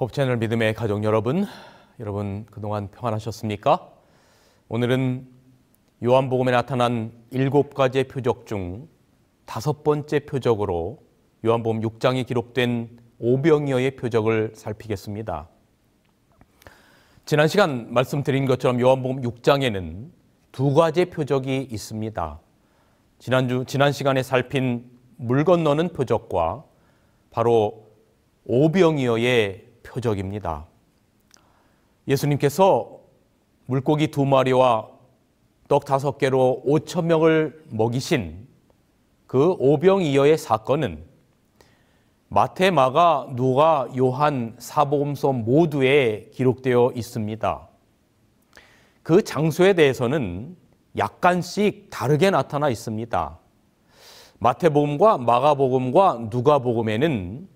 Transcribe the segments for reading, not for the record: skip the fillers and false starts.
홉채널 믿음의 가족 여러분 그동안 평안하셨습니까? 오늘은 요한복음에 나타난 7가지의 표적 중 5번째 표적으로 요한복음 6장에 기록된 오병이어의 표적을 살피겠습니다. 지난 시간 말씀드린 것처럼 요한복음 6장에는 2가지의 표적이 있습니다. 지난 시간에 살핀 물 건너는 표적과 바로 오병이어의 표적입니다. 예수님께서 물고기 2마리와 떡 5개로 5,000명을 먹이신 그 오병이어의 사건은 마태, 마가, 누가, 요한, 사복음서 모두에 기록되어 있습니다. 그 장소에 대해서는 약간씩 다르게 나타나 있습니다. 마태복음과 마가복음과 누가복음에는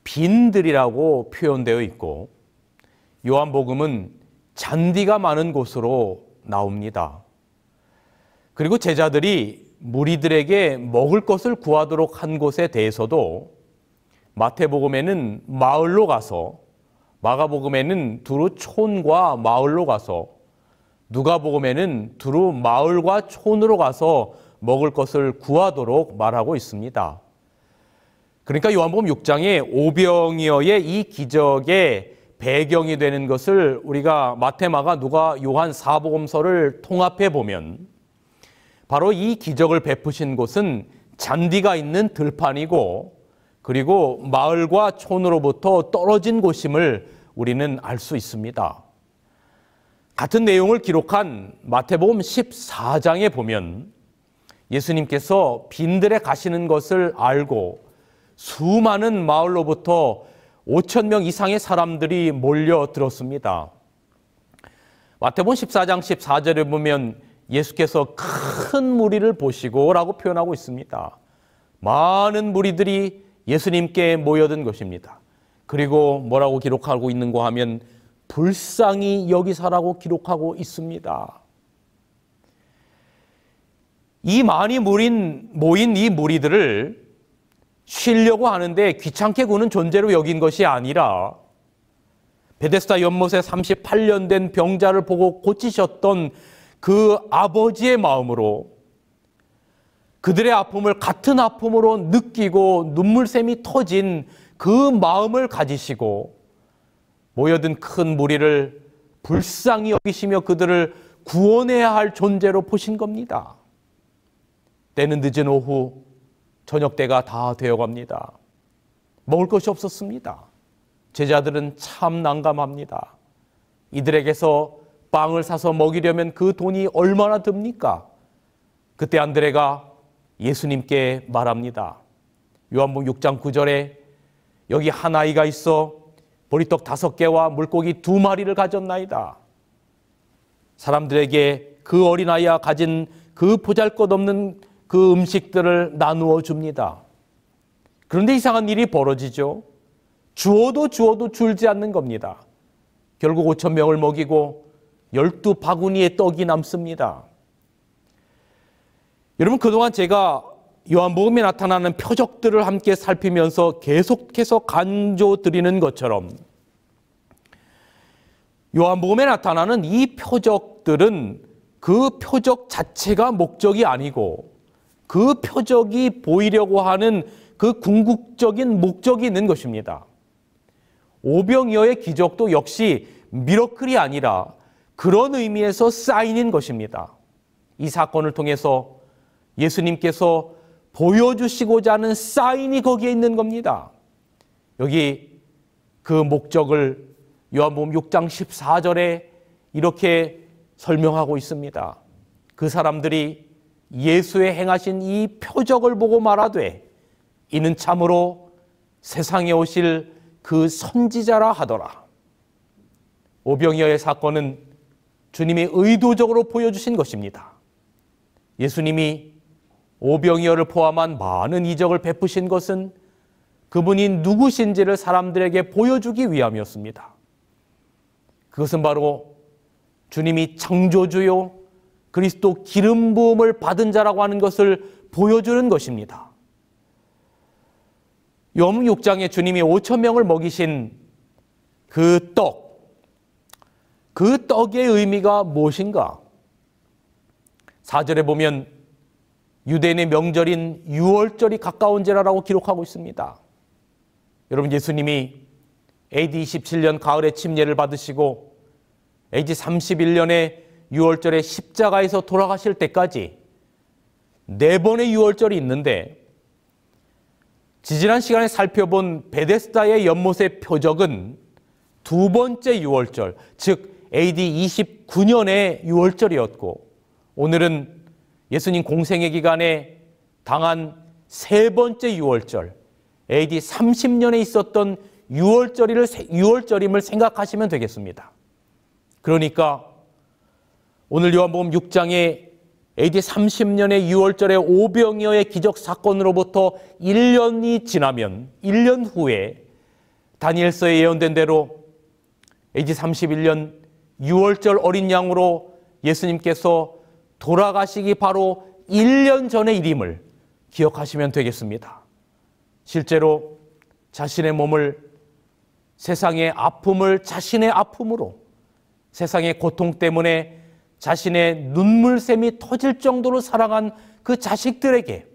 빈들이라고 표현되어 있고 요한복음은 잔디가 많은 곳으로 나옵니다. 그리고 제자들이 무리들에게 먹을 것을 구하도록 한 곳에 대해서도 마태복음에는 마을로 가서, 마가복음에는 두루 촌과 마을로 가서, 누가복음에는 두루 마을과 촌으로 가서 먹을 것을 구하도록 말하고 있습니다. 그러니까 요한복음 6장에 오병이어의 이 기적의 배경이 되는 것을 우리가 마태, 마가, 누가, 요한, 사복음서를 통합해 보면 바로 이 기적을 베푸신 곳은 잔디가 있는 들판이고 그리고 마을과 촌으로부터 떨어진 곳임을 우리는 알 수 있습니다. 같은 내용을 기록한 마태복음 14장에 보면 예수님께서 빈들에 가시는 것을 알고 수많은 마을로부터 5,000명 이상의 사람들이 몰려들었습니다. 마태복음 14장 14절에 보면 예수께서 큰 무리를 보시고 라고 표현하고 있습니다. 많은 무리들이 예수님께 모여든 것입니다. 그리고 뭐라고 기록하고 있는가 하면 불쌍히 여기사라고 기록하고 있습니다. 이 많이 모인 이 무리들을 쉬려고 하는데 귀찮게 구는 존재로 여긴 것이 아니라 베데스다 연못에 38년 된 병자를 보고 고치셨던 그 아버지의 마음으로 그들의 아픔을 같은 아픔으로 느끼고 눈물샘이 터진 그 마음을 가지시고 모여든 큰 무리를 불쌍히 여기시며 그들을 구원해야 할 존재로 보신 겁니다. 때는 늦은 오후 저녁 때가 다 되어갑니다. 먹을 것이 없었습니다. 제자들은 참 난감합니다. 이들에게서 빵을 사서 먹이려면 그 돈이 얼마나 듭니까? 그때 안드레가 예수님께 말합니다. 요한복음 6장 9절에 여기 한 아이가 있어 보리떡 5개와 물고기 2마리를 가졌나이다. 사람들에게 그 어린아이가 가진 그 보잘것없는 그 음식들을 나누어 줍니다. 그런데 이상한 일이 벌어지죠. 주어도 줄지 않는 겁니다. 결국 5,000명을 먹이고 12바구니의 떡이 남습니다. 여러분, 그동안 제가 요한복음에 나타나는 표적들을 함께 살피면서 계속해서 강조드리는 것처럼 요한복음에 나타나는 이 표적들은 그 표적 자체가 목적이 아니고 그 표적이 보이려고 하는 그 궁극적인 목적이 있는 것입니다. 오병이어의 기적도 역시 미러클이 아니라 그런 의미에서 사인인 것입니다. 이 사건을 통해서 예수님께서 보여주시고자 하는 사인이 거기에 있는 겁니다. 여기 그 목적을 요한복음 6장 14절에 이렇게 설명하고 있습니다. 그 사람들이 예수의 행하신 이 표적을 보고 말하되 이는 참으로 세상에 오실 그 선지자라 하더라. 오병이어의 사건은 주님이 의도적으로 보여주신 것입니다. 예수님이 오병이어를 포함한 많은 이적을 베푸신 것은 그분이 누구신지를 사람들에게 보여주기 위함이었습니다. 그것은 바로 주님이 창조주요 그리스도 기름 부음을 받은 자라고 하는 것을 보여주는 것입니다. 요한복음 6장에 주님이 5,000명을 먹이신 그 떡의 의미가 무엇인가? 4절에 보면 유대인의 명절인 유월절이 가까운지라라고 기록하고 있습니다. 여러분, 예수님이 AD 27년 가을에 침례를 받으시고 AD 31년에 유월절에 십자가에서 돌아가실 때까지 4번의 유월절이 있는데, 지지난 시간에 살펴본 베데스다의 연못의 표적은 2번째 유월절, 즉 AD 29년의 유월절이었고, 오늘은 예수님 공생의 기간에 당한 3번째 유월절, AD 30년에 있었던 유월절임을 생각하시면 되겠습니다. 그러니까 오늘 요한복음 6장에 AD 30년의 유월절의 오병이어의 기적 사건으로부터 1년이 지나면 1년 후에 다니엘서에 예언된 대로 AD 31년 유월절 어린 양으로 예수님께서 돌아가시기 바로 1년 전의 일임을 기억하시면 되겠습니다. 실제로 자신의 몸을, 세상의 아픔을 자신의 아픔으로, 세상의 고통 때문에 자신의 눈물샘이 터질 정도로 사랑한 그 자식들에게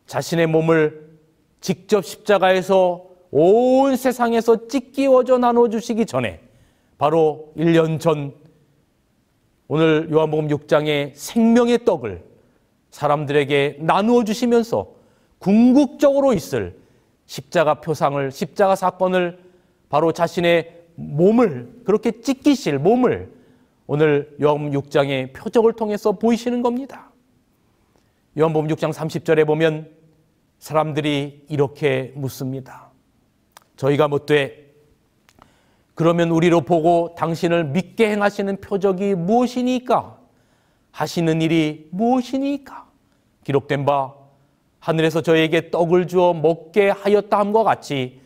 자신의 몸을 직접 십자가에서 온 세상에서 찢기워져 나눠주시기 전에 바로 1년 전 오늘 요한복음 6장의 생명의 떡을 사람들에게 나누어 주시면서 궁극적으로 있을 십자가 표상을, 십자가 사건을, 바로 자신의 몸을, 그렇게 찢기실 몸을 오늘 요한복음 6장의 표적을 통해서 보이시는 겁니다. 요한복음 6장 30절에 보면 사람들이 이렇게 묻습니다. 저희가 묻되 그러면 우리로 보고 당신을 믿게 행하시는 표적이 무엇이니까? 하시는 일이 무엇이니까? 기록된 바 하늘에서 저에게 떡을 주어 먹게 하였다 함과 같이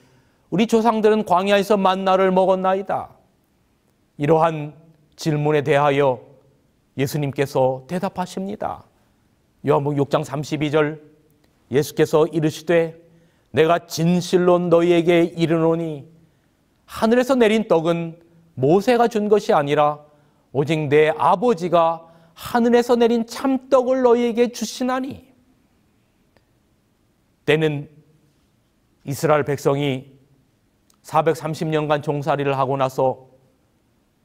우리 조상들은 광야에서 만나를 먹었나이다. 이러한 질문에 대하여 예수님께서 대답하십니다. 요한복음 6장 32절, 예수께서 이르시되 내가 진실로 너희에게 이르노니 하늘에서 내린 떡은 모세가 준 것이 아니라 오직 내 아버지가 하늘에서 내린 참떡을 너희에게 주시나니. 때는 이스라엘 백성이 430년간 종살이를 하고 나서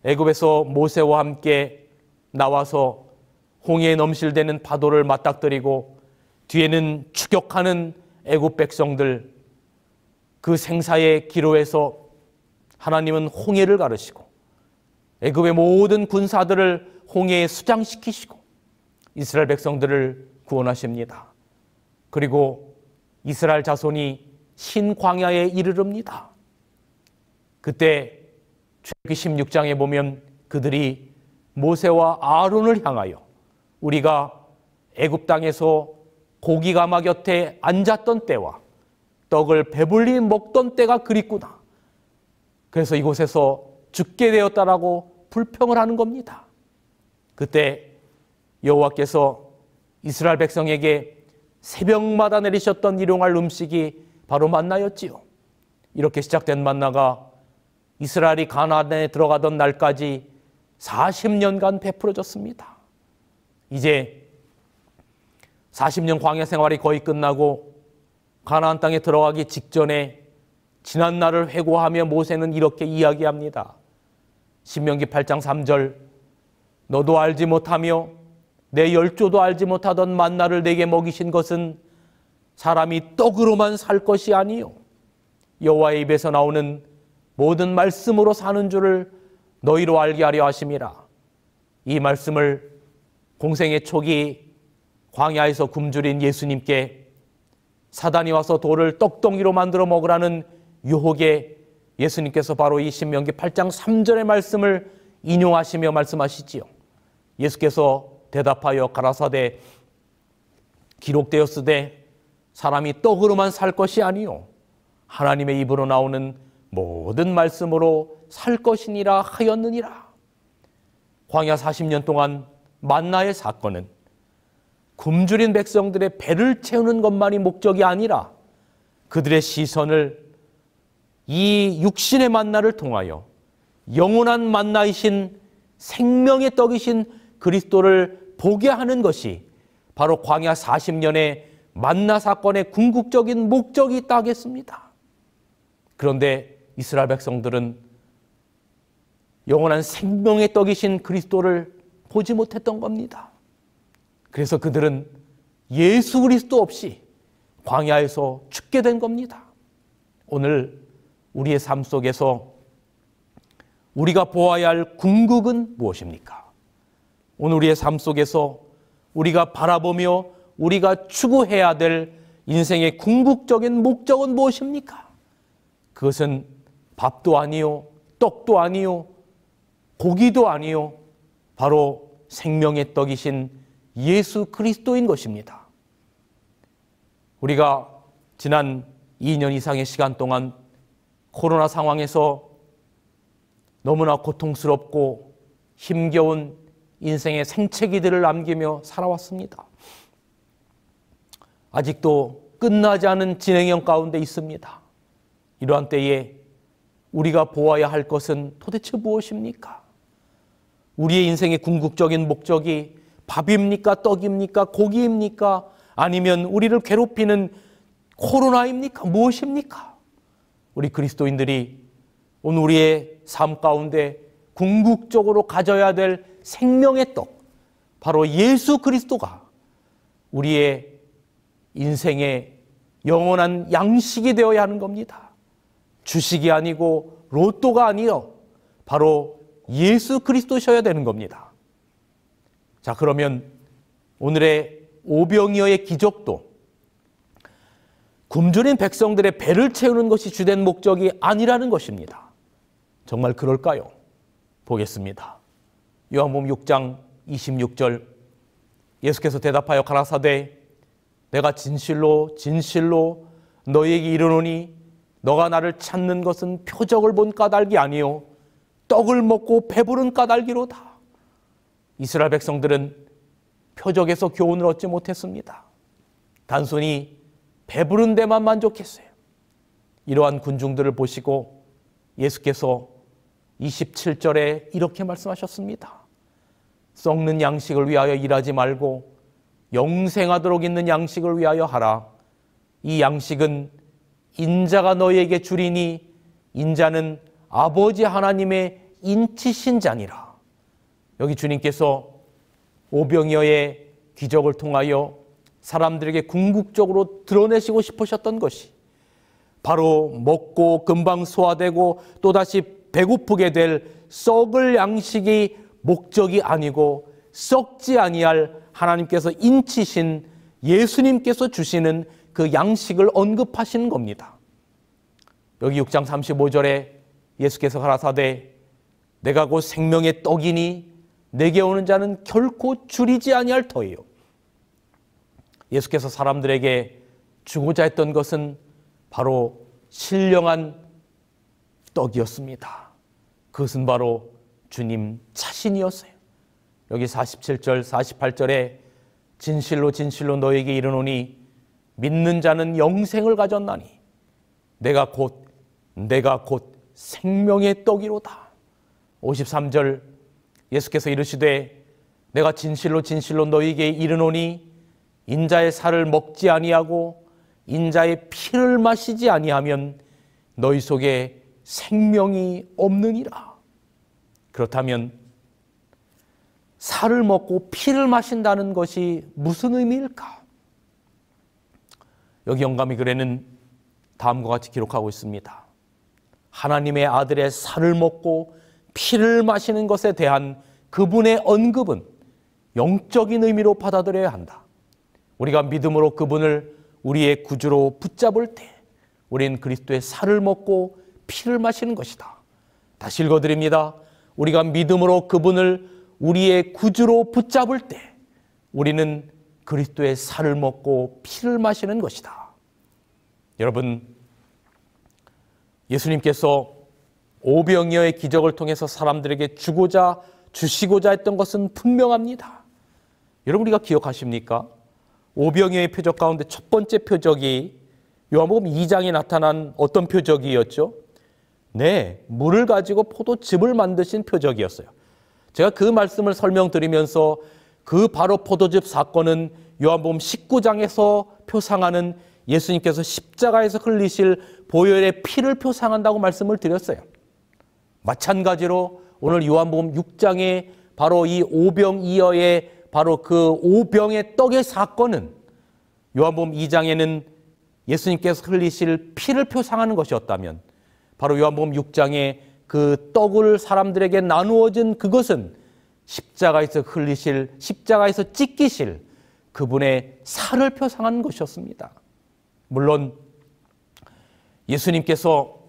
애굽에서 모세와 함께 나와서 홍해에 넘실대는 파도를 맞닥뜨리고 뒤에는 추격하는 애굽 백성들, 그 생사의 기로에서 하나님은 홍해를 가르시고 애굽의 모든 군사들을 홍해에 수장시키시고 이스라엘 백성들을 구원하십니다. 그리고 이스라엘 자손이 신광야에 이르릅니다. 그때 출애굽기 16장에 보면 그들이 모세와 아론을 향하여 우리가 애굽 땅에서 고기가마 곁에 앉았던 때와 떡을 배불리 먹던 때가 그립구나. 그래서 이곳에서 죽게 되었다라고 불평을 하는 겁니다. 그때 여호와께서 이스라엘 백성에게 새벽마다 내리셨던 일용할 음식이 바로 만나였지요. 이렇게 시작된 만나가 이스라엘이 가나안에 들어가던 날까지 40년간 베풀어졌습니다. 이제 40년 광야 생활이 거의 끝나고 가나안 땅에 들어가기 직전에 지난 날을 회고하며 모세는 이렇게 이야기합니다. 신명기 8장 3절, 너도 알지 못하며 내 열조도 알지 못하던 만나를 내게 먹이신 것은 사람이 떡으로만 살 것이 아니요 여호와의 입에서 나오는 모든 말씀으로 사는 줄을 너희로 알게 하려 하심이라. 이 말씀을 공생의 초기 광야에서 굶주린 예수님께 사단이 와서 돌을 떡덩이로 만들어 먹으라는 유혹에 예수님께서 바로 이 신명기 8장 3절의 말씀을 인용하시며 말씀하시지요. 예수께서 대답하여 가라사대 기록되었으되 사람이 떡으로만 살 것이 아니요 하나님의 입으로 나오는 모든 말씀으로 살 것이니라 하였느니라. 광야 40년 동안 만나의 사건은 굶주린 백성들의 배를 채우는 것만이 목적이 아니라 그들의 시선을 이 육신의 만나를 통하여 영원한 만나이신 생명의 떡이신 그리스도를 보게 하는 것이 바로 광야 40년의 만나 사건의 궁극적인 목적이 있다 하겠습니다. 그런데 이스라엘 백성들은 영원한 생명의 떡이신 그리스도를 보지 못했던 겁니다. 그래서 그들은 예수 그리스도 없이 광야에서 죽게 된 겁니다. 오늘 우리의 삶 속에서 우리가 보아야 할 궁극은 무엇입니까? 오늘 우리의 삶 속에서 우리가 바라보며 우리가 추구해야 될 인생의 궁극적인 목적은 무엇입니까? 그것은 밥도 아니요, 떡도 아니요, 고기도 아니요, 바로 생명의 떡이신 예수 그리스도인 것입니다. 우리가 지난 2년 이상의 시간 동안 코로나 상황에서 너무나 고통스럽고 힘겨운 인생의 생채기들을 남기며 살아왔습니다. 아직도 끝나지 않은 진행형 가운데 있습니다. 이러한 때에 우리가 보아야 할 것은 도대체 무엇입니까? 우리의 인생의 궁극적인 목적이 밥입니까? 떡입니까? 고기입니까? 아니면 우리를 괴롭히는 코로나입니까? 무엇입니까? 우리 그리스도인들이 오늘 우리의 삶 가운데 궁극적으로 가져야 될 생명의 떡, 바로 예수 그리스도가 우리의 인생의 영원한 양식이 되어야 하는 겁니다. 주식이 아니고 로또가 아니요, 바로 예수 그리스도셔야 되는 겁니다. 자, 그러면 오늘의 오병이어의 기적도 굶주린 백성들의 배를 채우는 것이 주된 목적이 아니라는 것입니다. 정말 그럴까요? 보겠습니다. 요한복음 6장 26절, 예수께서 대답하여 가라사대 내가 진실로 진실로 너희에게 이르노니 너가 나를 찾는 것은 표적을 본 까닭이 아니요 떡을 먹고 배부른 까닭이로다. 이스라엘 백성들은 표적에서 교훈을 얻지 못했습니다. 단순히 배부른 데만 만족했어요. 이러한 군중들을 보시고 예수께서 27절에 이렇게 말씀하셨습니다. 썩는 양식을 위하여 일하지 말고 영생하도록 있는 양식을 위하여 하라. 이 양식은 인자가 너희에게 주리니 인자는 아버지 하나님의 인치신 자니라. 여기 주님께서 오병이어의 기적을 통하여 사람들에게 궁극적으로 드러내시고 싶으셨던 것이 바로 먹고 금방 소화되고 또다시 배고프게 될 썩을 양식이 목적이 아니고 썩지 아니할 하나님께서 인치신 예수님께서 주시는 그 양식을 언급하시는 겁니다. 여기 6장 35절에 예수께서 가라사대 내가 곧 생명의 떡이니 내게 오는 자는 결코 줄이지 아니할 터이요. 예수께서 사람들에게 주고자 했던 것은 바로 신령한 떡이었습니다. 그것은 바로 주님 자신이었어요. 여기 47절, 48절에 진실로 진실로 너에게 이르노니 믿는 자는 영생을 가졌나니 내가 곧 생명의 떡이로다. 53절 예수께서 이르시되 내가 진실로 진실로 너에게 이르노니 인자의 살을 먹지 아니하고 인자의 피를 마시지 아니하면 너희 속에 생명이 없느니라. 그렇다면 살을 먹고 피를 마신다는 것이 무슨 의미일까? 여기 영감이 글에는 다음과 같이 기록하고 있습니다. 하나님의 아들의 살을 먹고 피를 마시는 것에 대한 그분의 언급은 영적인 의미로 받아들여야 한다. 우리가 믿음으로 그분을 우리의 구주로 붙잡을 때 우리는 그리스도의 살을 먹고 피를 마시는 것이다. 다시 읽어드립니다. 우리가 믿음으로 그분을 우리의 구주로 붙잡을 때 우리는 그리스도의 살을 먹고 피를 마시는 것이다. 여러분, 예수님께서 오병이어의 기적을 통해서 사람들에게 주시고자 했던 것은 분명합니다. 여러분, 우리가 기억하십니까? 오병이어의 표적 가운데 첫 번째 표적이 요한복음 2장에 나타난 어떤 표적이었죠? 네, 물을 가지고 포도즙을 만드신 표적이었어요. 제가 그 말씀을 설명드리면서 그 바로 포도즙 사건은 요한복음 19장에서 표상하는 예수님께서 십자가에서 흘리실 보혈의 피를 표상한다고 말씀을 드렸어요. 마찬가지로 오늘 요한복음 6장에 바로 이 오병이어의 바로 그 오병의 떡의 사건은 요한복음 2장에는 예수님께서 흘리실 피를 표상하는 것이었다면 바로 요한복음 6장에 그 떡을 사람들에게 나누어진 그것은 십자가에서 흘리실, 십자가에서 찢기실 그분의 살을 표상하는 것이었습니다. 물론 예수님께서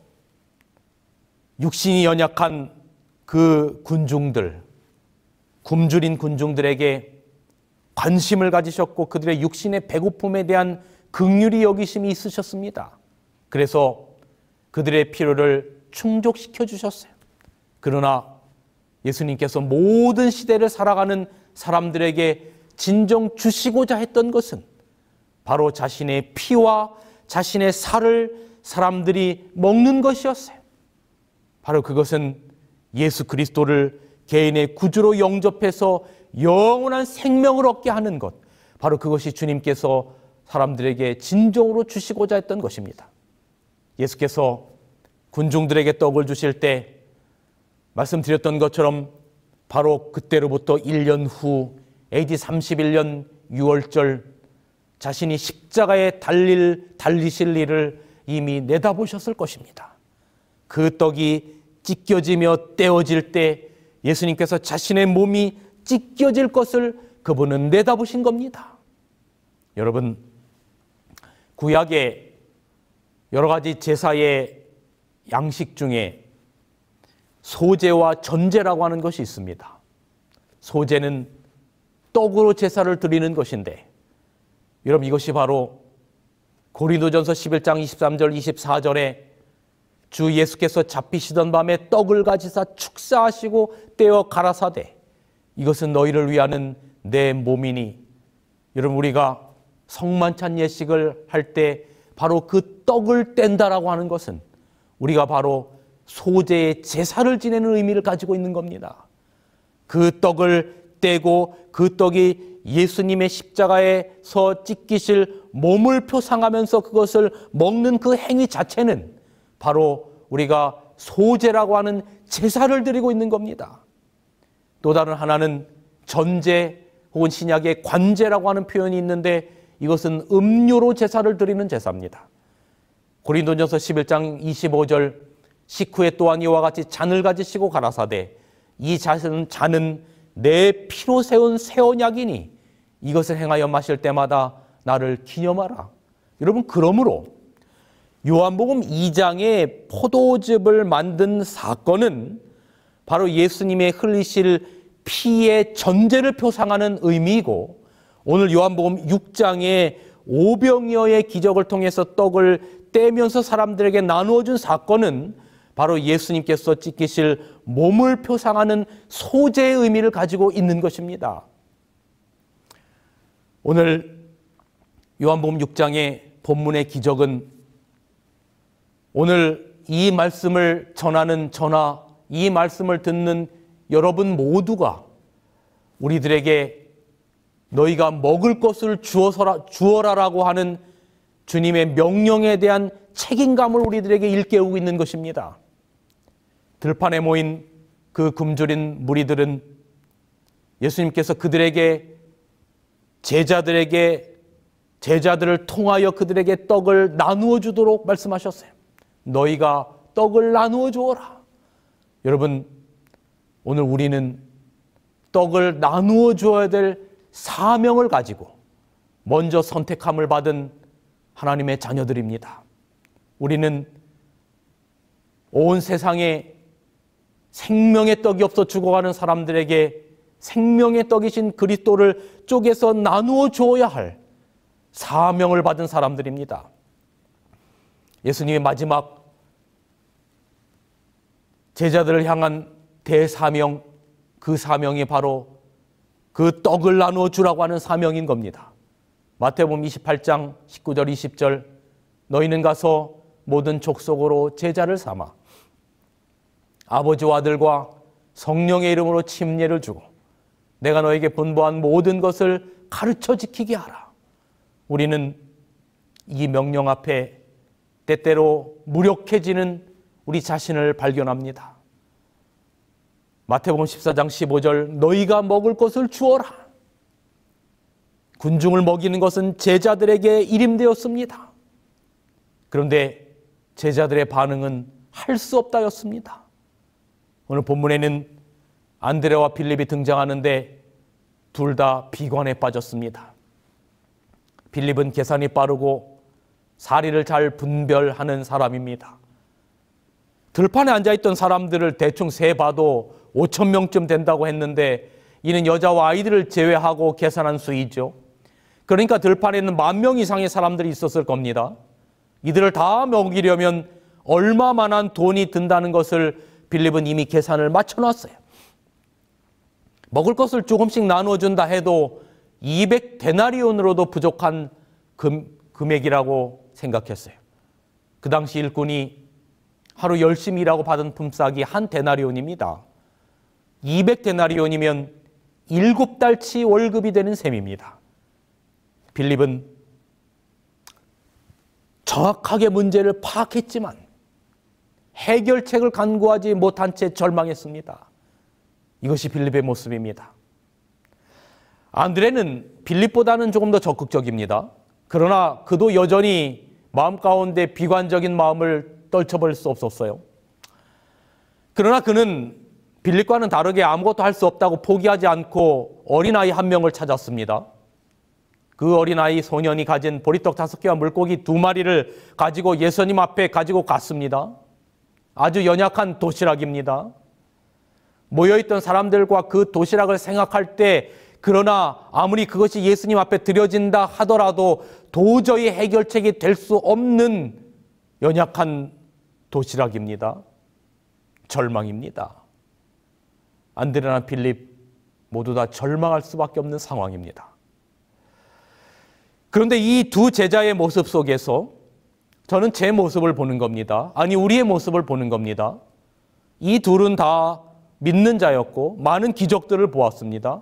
육신이 연약한 그 군중들, 굶주린 군중들에게 관심을 가지셨고 그들의 육신의 배고픔에 대한 긍휼히 여기심이 있으셨습니다. 그래서 그들의 필요를 충족시켜 주셨어요. 그러나 예수님께서 모든 시대를 살아가는 사람들에게 진정 주시고자 했던 것은 바로 자신의 피와 자신의 살을 사람들이 먹는 것이었어요. 바로 그것은 예수 그리스도를 개인의 구주로 영접해서 영원한 생명을 얻게 하는 것, 바로 그것이 주님께서 사람들에게 진정으로 주시고자 했던 것입니다. 예수께서 군중들에게 떡을 주실 때 말씀드렸던 것처럼 바로 그때로부터 1년 후 AD 31년 6월절 자신이 십자가에 달리실 일을 이미 내다보셨을 것입니다. 그 떡이 찢겨지며 떼어질 때 예수님께서 자신의 몸이 찢겨질 것을 그분은 내다보신 겁니다. 여러분, 구약의 여러 가지 제사의 양식 중에 소제와 전제라고 하는 것이 있습니다. 소제는 떡으로 제사를 드리는 것인데, 여러분 이것이 바로 고린도전서 11장 23절 24절에 주 예수께서 잡히시던 밤에 떡을 가지사 축사하시고 떼어 가라사대 이것은 너희를 위하는 내 몸이니, 여러분 우리가 성만찬 예식을 할 때 바로 그 떡을 뗀다라고 하는 것은 우리가 바로 소제의 제사를 지내는 의미를 가지고 있는 겁니다. 그 떡을 떼고 그 떡이 예수님의 십자가에서 찢기실 몸을 표상하면서 그것을 먹는 그 행위 자체는 바로 우리가 소제라고 하는 제사를 드리고 있는 겁니다. 또 다른 하나는 전제 혹은 신약의 관제라고 하는 표현이 있는데 이것은 음료로 제사를 드리는 제사입니다. 고린도전서 11장 25절 식후에 또한 이와 같이 잔을 가지시고 가라사대 이 잔은 내 피로 세운 새 언약이니 이것을 행하여 마실 때마다 나를 기념하라. 여러분, 그러므로 요한복음 2장의 포도즙을 만든 사건은 바로 예수님의 흘리실 피의 전제를 표상하는 의미이고, 오늘 요한복음 6장의 오병이어의 기적을 통해서 떡을 떼면서 사람들에게 나누어 준 사건은 바로 예수님께서 찢기실 몸을 표상하는 소제의 의미를 가지고 있는 것입니다. 오늘 요한복음 6장의 본문의 기적은 오늘 이 말씀을 전하는 저나 이 말씀을 듣는 여러분 모두가 우리들에게 너희가 먹을 것을 주어라라고 하는 주님의 명령에 대한 책임감을 우리들에게 일깨우고 있는 것입니다. 들판에 모인 그 굶주린 무리들은 예수님께서 그들에게 제자들을 통하여 그들에게 떡을 나누어 주도록 말씀하셨어요. 너희가 떡을 나누어 주어라. 여러분, 오늘 우리는 떡을 나누어 주어야 될 사명을 가지고 먼저 선택함을 받은 하나님의 자녀들입니다. 우리는 온 세상에 생명의 떡이 없어 죽어가는 사람들에게 생명의 떡이신 그리스도를 쪼개서 나누어 주어야 할 사명을 받은 사람들입니다. 예수님의 마지막 제자들을 향한 대사명, 그 사명이 바로 그 떡을 나누어 주라고 하는 사명인 겁니다. 마태복음 28장 19절 20절 너희는 가서 모든 족속으로 제자를 삼아 아버지와 아들과 성령의 이름으로 침례를 주고 내가 너에게 분부한 모든 것을 가르쳐 지키게 하라. 우리는 이 명령 앞에 때때로 무력해지는 우리 자신을 발견합니다. 마태복음 14장 15절 너희가 먹을 것을 주어라. 군중을 먹이는 것은 제자들에게 일임되었습니다. 그런데 제자들의 반응은 할 수 없다였습니다. 오늘 본문에는 안드레와 빌립이 등장하는데 둘 다 비관에 빠졌습니다. 빌립은 계산이 빠르고 사리를 잘 분별하는 사람입니다. 들판에 앉아있던 사람들을 대충 세봐도 5천 명쯤 된다고 했는데 이는 여자와 아이들을 제외하고 계산한 수이죠. 그러니까 들판에는 10,000명 이상의 사람들이 있었을 겁니다. 이들을 다 먹이려면 얼마만한 돈이 든다는 것을 빌립은 이미 계산을 맞춰놨어요. 먹을 것을 조금씩 나눠준다 해도 200데나리온으로도 부족한 금액이라고 생각했어요. 그 당시 일꾼이 하루 열심히 일하고 받은 품삯이 한 데나리온입니다. 200데나리온이면 7달치 월급이 되는 셈입니다. 빌립은 정확하게 문제를 파악했지만 해결책을 간구하지 못한 채 절망했습니다. 이것이 빌립의 모습입니다. 안드레는 빌립보다는 조금 더 적극적입니다. 그러나 그도 여전히 마음 가운데 비관적인 마음을 떨쳐버릴 수 없었어요. 그러나 그는 빌립과는 다르게 아무것도 할 수 없다고 포기하지 않고 어린아이 한 명을 찾았습니다. 그 어린아이 소년이 가진 보리떡 5개와 물고기 2마리를 가지고 예수님 앞에 가지고 갔습니다. 아주 연약한 도시락입니다. 모여있던 사람들과 그 도시락을 생각할 때 그러나 아무리 그것이 예수님 앞에 드려진다 하더라도 도저히 해결책이 될 수 없는 연약한 도시락입니다. 절망입니다. 안드레나 빌립 모두 다 절망할 수밖에 없는 상황입니다. 그런데 이 두 제자의 모습 속에서 저는 제 모습을 보는 겁니다. 아니, 우리의 모습을 보는 겁니다. 이 둘은 다 믿는 자였고 많은 기적들을 보았습니다.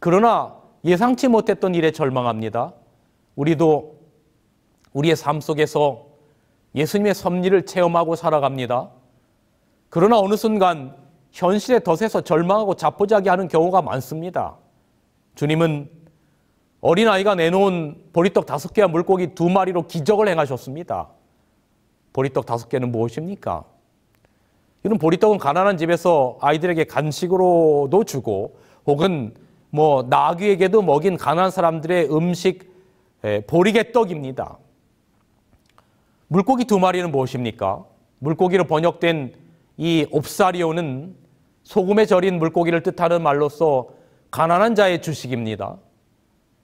그러나 예상치 못했던 일에 절망합니다. 우리도 우리의 삶 속에서 예수님의 섭리를 체험하고 살아갑니다. 그러나 어느 순간 현실의 덫에서 절망하고 자포자기하는 경우가 많습니다. 주님은 어린아이가 내놓은 보리떡 5개와 물고기 2마리로 기적을 행하셨습니다. 보리떡 5개는 무엇입니까? 이런 보리떡은 가난한 집에서 아이들에게 간식으로도 주고 혹은 나귀에게도 먹인 가난한 사람들의 음식 보리개떡입니다. 물고기 2마리는 무엇입니까? 물고기로 번역된 이 옵사리오는 소금에 절인 물고기를 뜻하는 말로서 가난한 자의 주식입니다.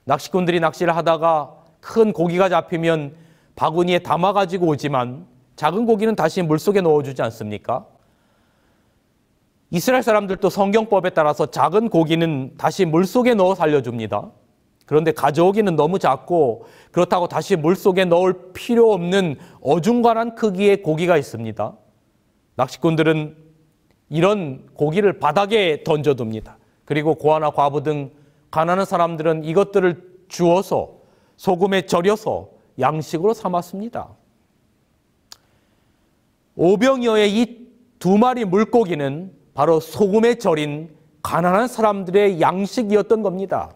낚시꾼들이 낚시를 하다가 큰 고기가 잡히면 바구니에 담아가지고 오지만 작은 고기는 다시 물속에 넣어주지 않습니까? 이스라엘 사람들도 성경법에 따라서 작은 고기는 다시 물속에 넣어 살려줍니다. 그런데 가져오기는 너무 작고 그렇다고 다시 물속에 넣을 필요 없는 어중간한 크기의 고기가 있습니다. 낚시꾼들은 이런 고기를 바닥에 던져둡니다. 그리고 고아나 과부 등 가난한 사람들은 이것들을 주워서 소금에 절여서 양식으로 삼았습니다. 5병여의 이 2마리 물고기는 바로 소금에 절인 가난한 사람들의 양식이었던 겁니다.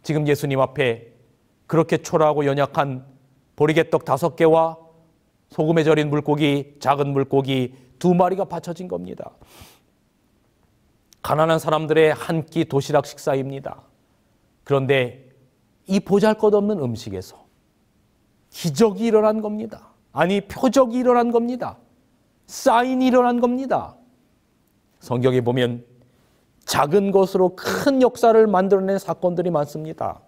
지금 예수님 앞에 그렇게 초라하고 연약한 보리개떡 5개와 소금에 절인 물고기, 작은 물고기 2마리가 바쳐진 겁니다. 가난한 사람들의 한 끼 도시락 식사입니다. 그런데 이 보잘것없는 음식에서 기적이 일어난 겁니다. 아니, 표적이 일어난 겁니다. 사인이 일어난 겁니다. 성경에 보면 작은 것으로 큰 역사를 만들어낸 사건들이 많습니다.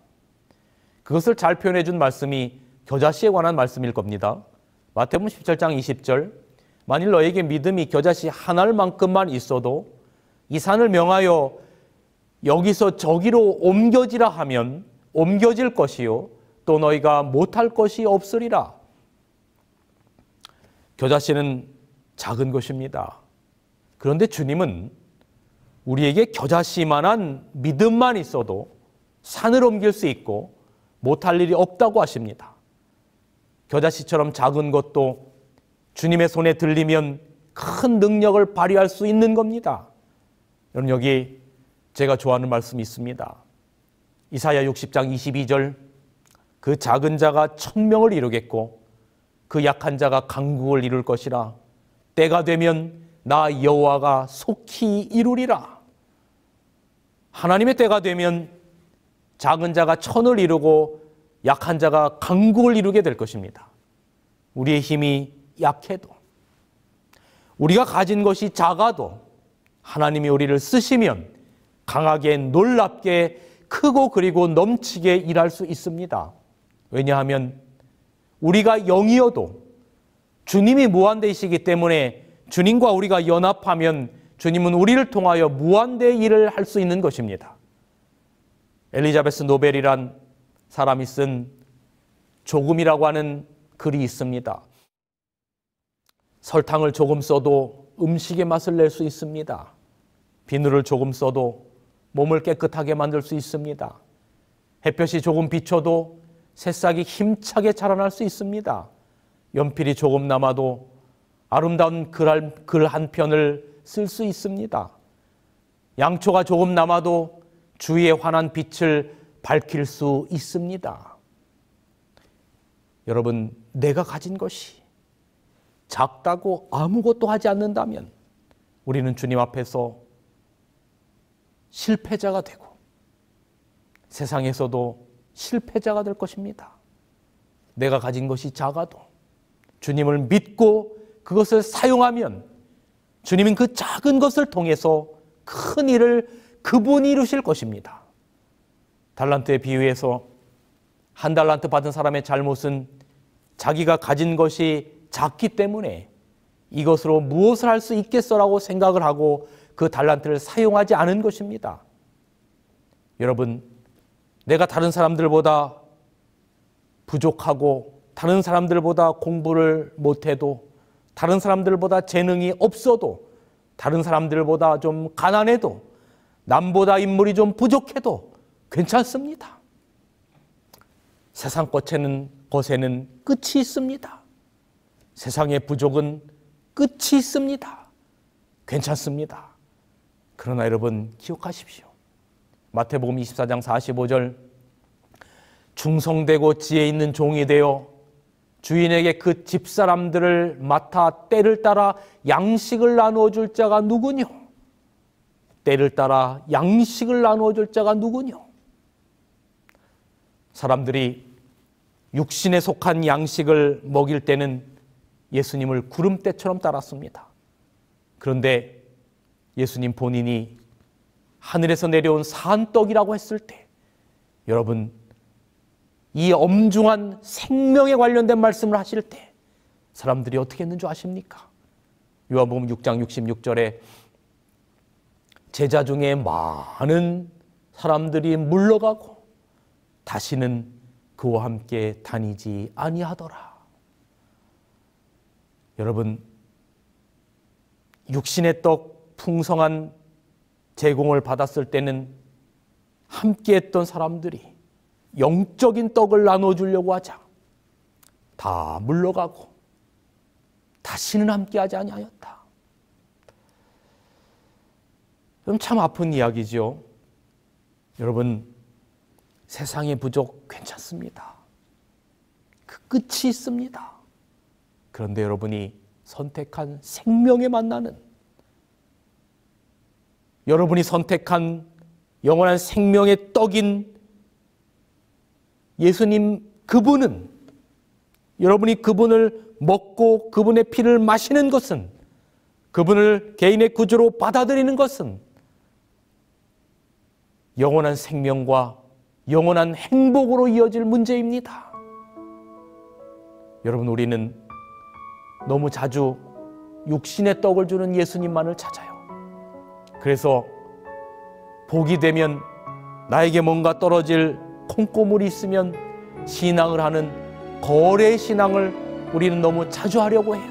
그것을 잘 표현해 준 말씀이 겨자씨에 관한 말씀일 겁니다. 마태복음 17장 20절 만일 너에게 믿음이 겨자씨 한 알만큼만 있어도 이 산을 명하여 여기서 저기로 옮겨지라 하면 옮겨질 것이요 또 너희가 못할 것이 없으리라. 겨자씨는 작은 것입니다. 그런데 주님은 우리에게 겨자씨만한 믿음만 있어도 산을 옮길 수 있고 못할 일이 없다고 하십니다. 겨자씨처럼 작은 것도 주님의 손에 들리면 큰 능력을 발휘할 수 있는 겁니다. 여러분, 여기 제가 좋아하는 말씀이 있습니다. 이사야 60장 22절, 그 작은 자가 천명을 이루겠고 그 약한 자가 강국을 이룰 것이라. 때가 되면 나 여호와가 속히 이루리라. 하나님의 때가 되면 작은 자가 천을 이루고 약한 자가 강국을 이루게 될 것입니다. 우리의 힘이 약해도, 우리가 가진 것이 작아도 하나님이 우리를 쓰시면 강하게, 놀랍게, 크고 그리고 넘치게 일할 수 있습니다. 왜냐하면 우리가 영이어도 주님이 무한대이시기 때문에 주님과 우리가 연합하면 주님은 우리를 통하여 무한대의 일을 할 수 있는 것입니다. 엘리자베스 노벨이란 사람이 쓴 조금이라고 하는 글이 있습니다. 설탕을 조금 써도 음식의 맛을 낼 수 있습니다. 비누를 조금 써도 몸을 깨끗하게 만들 수 있습니다. 햇볕이 조금 비춰도 새싹이 힘차게 자라날 수 있습니다. 연필이 조금 남아도 아름다운 글 한 편을 쓸 수 있습니다. 양초가 조금 남아도 주위의 환한 빛을 밝힐 수 있습니다. 여러분, 내가 가진 것이 작다고 아무것도 하지 않는다면 우리는 주님 앞에서 실패자가 되고 세상에서도 실패자가 될 것입니다. 내가 가진 것이 작아도 주님을 믿고 그것을 사용하면 주님은 그 작은 것을 통해서 큰 일을 그분이 이루실 것입니다. 달란트에 비유해서 한 달란트 받은 사람의 잘못은 자기가 가진 것이 작기 때문에 이것으로 무엇을 할 수 있겠어라고 생각을 하고 그 달란트를 사용하지 않은 것입니다. 여러분, 내가 다른 사람들보다 부족하고 다른 사람들보다 공부를 못해도 다른 사람들보다 재능이 없어도 다른 사람들보다 좀 가난해도 남보다 인물이 좀 부족해도 괜찮습니다. 세상 것에는 끝이 있습니다. 세상의 부족은 끝이 있습니다. 괜찮습니다. 그러나 여러분 기억하십시오. 마태복음 24장 45절, 충성되고 지혜 있는 종이 되어 주인에게 그 집사람들을 맡아 때를 따라 양식을 나누어 줄 자가 누구뇨? 때를 따라 양식을 나누어 줄 자가 누구뇨? 사람들이 육신에 속한 양식을 먹일 때는 예수님을 구름대처럼 따랐습니다. 그런데 예수님 본인이 하늘에서 내려온 산떡이라고 했을 때, 여러분, 이 엄중한 생명에 관련된 말씀을 하실 때 사람들이 어떻게 했는 줄 아십니까? 요한복음 6장 66절에 제자 중에 많은 사람들이 물러가고 다시는 그와 함께 다니지 아니하더라. 여러분, 육신의 떡 풍성한 제공을 받았을 때는 함께했던 사람들이 영적인 떡을 나눠주려고 하자 다 물러가고 다시는 함께하지 아니하였다. 그럼 참 아픈 이야기죠. 여러분, 세상의 부족 괜찮습니다. 그 끝이 있습니다. 그런데 여러분이 선택한 생명에 만나는, 여러분이 선택한 영원한 생명의 떡인 예수님, 그분은, 여러분이 그분을 먹고 그분의 피를 마시는 것은, 그분을 개인의 구주로 받아들이는 것은 영원한 생명과 영원한 행복으로 이어질 문제입니다. 여러분, 우리는 너무 자주 육신의 떡을 주는 예수님만을 찾아요. 그래서 복이 되면, 나에게 뭔가 떨어질 콩고물이 있으면 신앙을 하는 거래 신앙을 우리는 너무 자주 하려고 해요.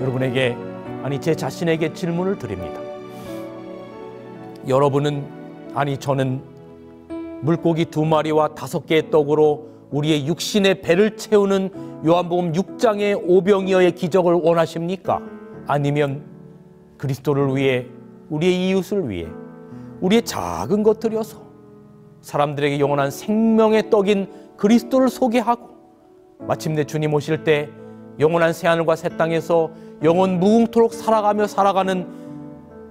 여러분에게, 아니 제 자신에게 질문을 드립니다. 여러분은, 아니 저는 물고기 2마리와 5개의 떡으로 우리의 육신의 배를 채우는 요한복음 6장의 오병이어의 기적을 원하십니까? 아니면 그리스도를 위해, 우리의 이웃을 위해, 우리의 작은 것들이어서 사람들에게 영원한 생명의 떡인 그리스도를 소개하고 마침내 주님 오실 때 영원한 새하늘과 새 땅에서 영원 무궁토록 살아가는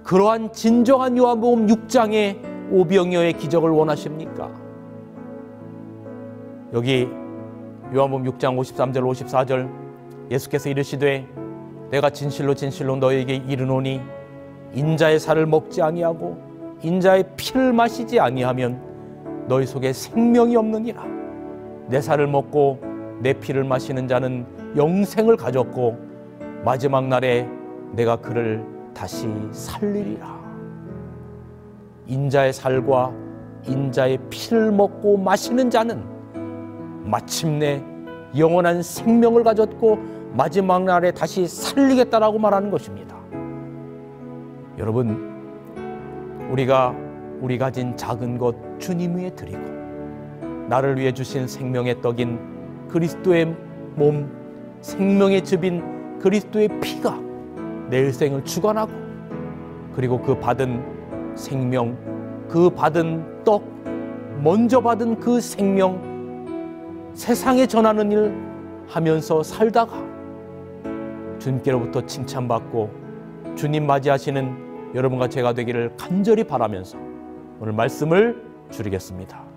그러한 진정한 요한복음 6장의 오병이어의 기적을 원하십니까? 여기 요한복음 6장 53절 54절 예수께서 이르시되 내가 진실로 진실로 너에게 이르노니 인자의 살을 먹지 아니하고 인자의 피를 마시지 아니하면 너희 속에 생명이 없느니라. 내 살을 먹고 내 피를 마시는 자는 영생을 가졌고 마지막 날에 내가 그를 다시 살리리라. 인자의 살과 인자의 피를 먹고 마시는 자는 마침내 영원한 생명을 가졌고 마지막 날에 다시 살리겠다라고 말하는 것입니다. 여러분, 우리 가진 작은 것 주님 위에 드리고 나를 위해 주신 생명의 떡인 그리스도의 몸, 생명의 즙인 그리스도의 피가 내 일생을 주관하고, 그리고 그 받은 생명, 그 받은 떡, 먼저 받은 그 생명 세상에 전하는 일 하면서 살다가 주님께로부터 칭찬받고 주님 맞이하시는 여러분과 제가 되기를 간절히 바라면서 오늘 말씀을 줄이겠습니다.